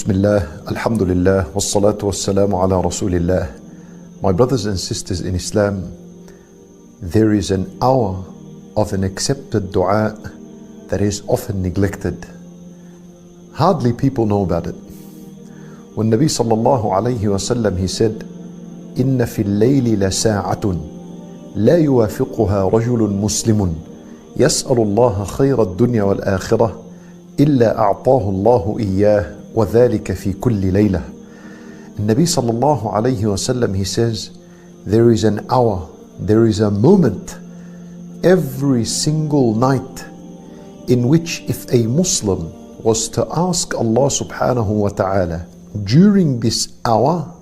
Bismillah, Alhamdulillah, wassalatu wassalamu ala Rasulillah. My brothers and sisters in Islam, there is an hour of an accepted dua that is often neglected. Hardly people know about it. When Nabi sallallahu alayhi wa sallam, he said, "Inna fil layli la sa'atun la yuwafiquha rajulun muslimun yas'alu Allah khayra ad-dunya wal akhirah illa a'tahu Allahu iyyah wa dhalika fi kulli laylah." Nabi sallallahu alayhi wa sallam, he says, there is an hour, there is a moment every single night in which if a Muslim was to ask Allah subhanahu wa ta'ala during this hour,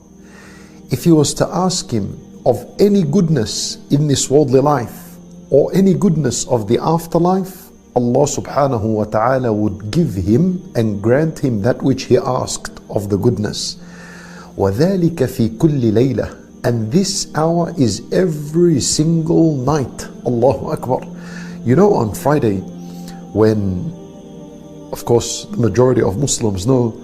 if he was to ask him of any goodness in this worldly life or any goodness of the afterlife, Allah subhanahu wa ta'ala would give him and grant him that which he asked of the goodness. وَذَلِكَ فِي كُلِّ لَيْلَةٍ, and this hour is every single night. Allahu Akbar. You know, on Friday, when of course the majority of Muslims know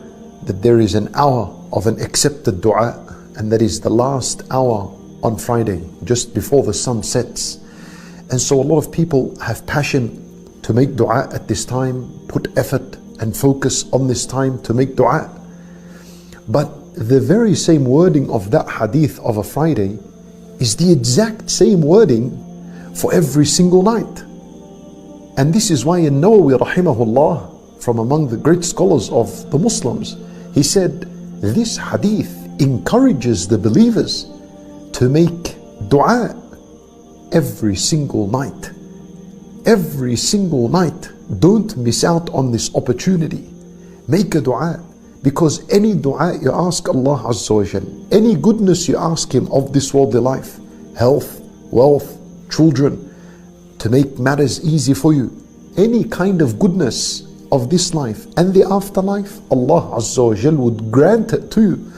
that there is an hour of an accepted dua, and that is the last hour on Friday, just before the sun sets. And so a lot of people have passion to make dua at this time, put effort and focus on this time to make dua. But the very same wording of that hadith of a Friday is the exact same wording for every single night. And this is why in Nawawi rahimahullah, from among the great scholars of the Muslims, he said this hadith encourages the believers to make dua every single night. Every single night. Don't miss out on this opportunity. Make a dua, because any dua you ask Allah Azza wa Jal, any goodness you ask Him of this worldly life, health, wealth, children, to make matters easy for you, any kind of goodness of this life and the afterlife, Allah Azza wa Jal would grant it to you.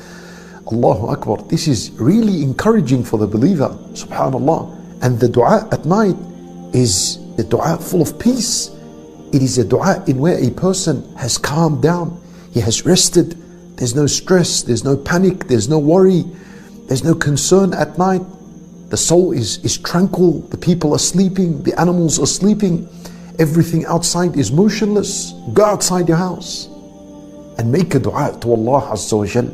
Allahu Akbar. This is really encouraging for the believer, subhanallah. And the dua at night is the dua full of peace. It is a dua in where a person has calmed down, he has rested, there's no stress, there's no panic, there's no worry, there's no concern at night. The soul is tranquil, the people are sleeping, the animals are sleeping, everything outside is motionless. Go outside your house and make a dua to Allah Azza wa Jal.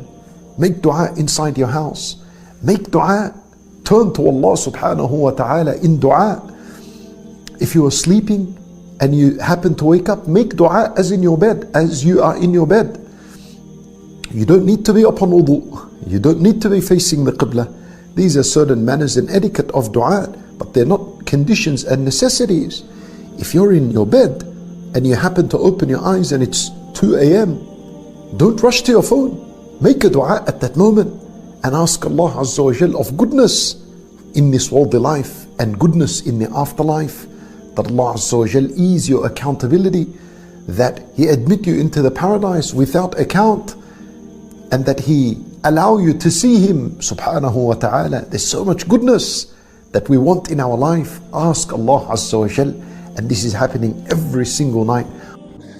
Make dua inside your house. Make dua, turn to Allah subhanahu wa ta'ala in dua. If you are sleeping and you happen to wake up, make dua as in your bed, as you are in your bed. You don't need to be upon wudu. You don't need to be facing the qibla. These are certain manners and etiquette of dua, but they're not conditions and necessities. If you're in your bed and you happen to open your eyes and it's 2 a.m., don't rush to your phone. Make a dua at that moment and ask Allah Azza wa Jal of goodness in this worldly life and goodness in the afterlife. That Allah Azza wa Jal ease your accountability, that He admit you into the paradise without account, and that He allow you to see Him subhanahu wa ta'ala. There's so much goodness that we want in our life. Ask Allah Azza wa Jal, and this is happening every single night.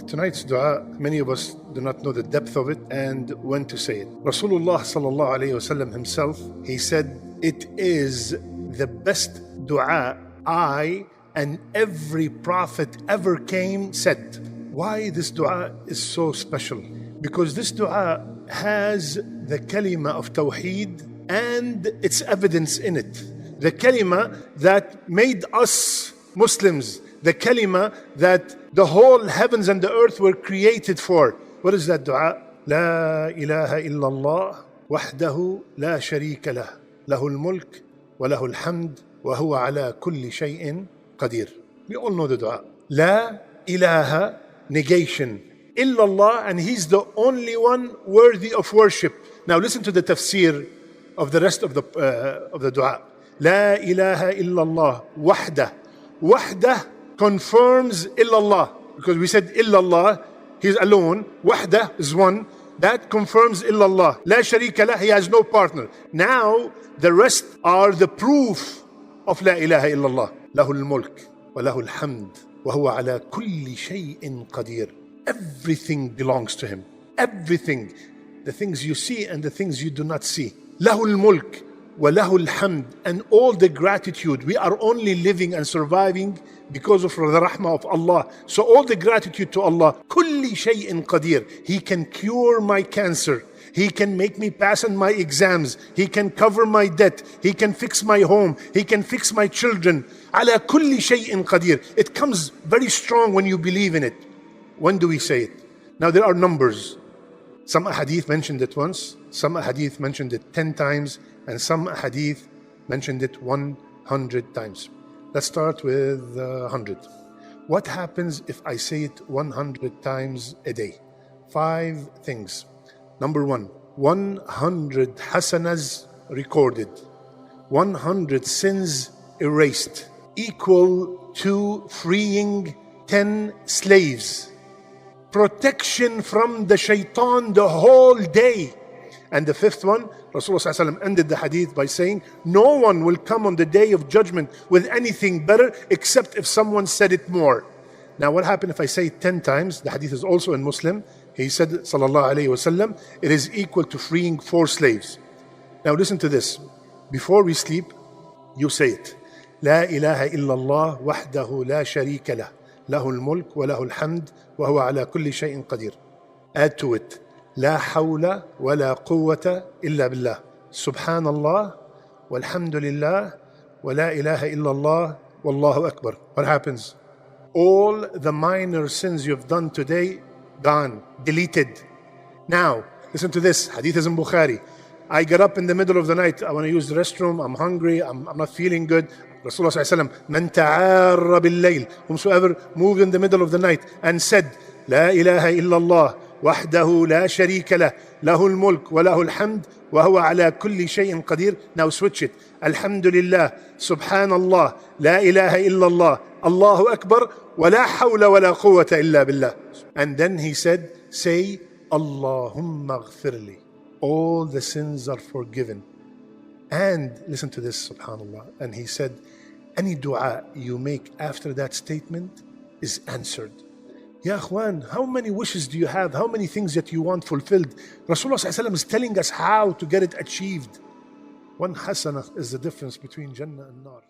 Tonight's dua, many of us do not know the depth of it and when to say it. Rasulullah sallallahu alayhi wasallam himself, he said, it is the best dua I and every prophet ever came said. Why this dua is so special? Because this dua has the kalima of tawheed and its evidence in it. The kalima that made us Muslims, the kalima that the whole heavens and the earth were created for. What is that dua? La ilaha illallah wahdahu la sharika lah, lahul mulk wa lahul hamd wa huwa ala kulli shay'in qadir. We all know the dua. La ilaha, negation. Illallah, and He's the only one worthy of worship. Now listen to the tafsir of the rest of the dua. La ilaha illallah wahdah. Wahdah confirms illallah, because we said illallah, He's alone. Wahdah is one. That confirms illallah. La sharika lah, He has no partner. Now the rest are the proof of la ilaha illallah. Lahul mulk wa lahul hamd wa huwa ala kulli shay'in qadir. Everything belongs to Him. Everything. the things you see and the things you do not see. له الملك وله الحمد, and all the gratitude. We are only living and surviving because of the rahmah of Allah. So all the gratitude to Allah. كل شيء قدير. He can cure my cancer. He can make me pass on my exams. He can cover my debt. He can fix my home. He can fix my children. على كل شيء قدير. It comes very strong when you believe in it. When do we say it? Now there are numbers. Some hadith mentioned it once, some hadith mentioned it 10 times, and some hadith mentioned it 100 times. Let's start with 100. What happens if I say it 100 times a day? 5 things. Number 1, 100 hasanas recorded, 100 sins erased, equal to freeing 10 slaves. Protection from the shaitan the whole day. And the 5th one, Rasulullah ﷺ ended the hadith by saying, no one will come on the day of judgment with anything better except if someone said it more. Now what happened if I say it 10 times? The hadith is also in Muslim. He said, sallallahu alayhi wasallam, it is equal to freeing 4 slaves. Now listen to this. Before we sleep, you say it. لا إله إلا الله وحده لا شريك له له الملك وله الحمد وهو على كل شيء قدير. Add to it. لا حول ولا قوة إلا بالله. سبحان الله والحمد لله ولا إله إلا الله والله أكبر. What happens? All the minor sins you've done today, gone, deleted. Now, listen to this. Hadith is in Bukhari. I get up in the middle of the night. I want to use the restroom. I'm hungry. I'm not feeling good. Rasulullah sallallahu alaihi wasallam, man ta'arra bil-layl, whomsoever moved in the middle of the night and said, La ilaha illallah, wahdahu la sharika lah, lahul mulk wa lahul hamd, wa huwa ala kulli shay'in qadir. Now switch it. Alhamdulillah, subhanallah, la ilaha illallah, Allahu akbar, wa la hawla wa la quwwata illa billah. And then he said, say, Allahumma ghfirli. All the sins are forgiven. And listen to this, subhanallah. And he said, any dua you make after that statement is answered. Ya akhwan, how many wishes do you have? How many things that you want fulfilled? Rasulullah sallallahu alaihi wasallam is telling us how to get it achieved. 1 hasanah is the difference between Jannah and Nar.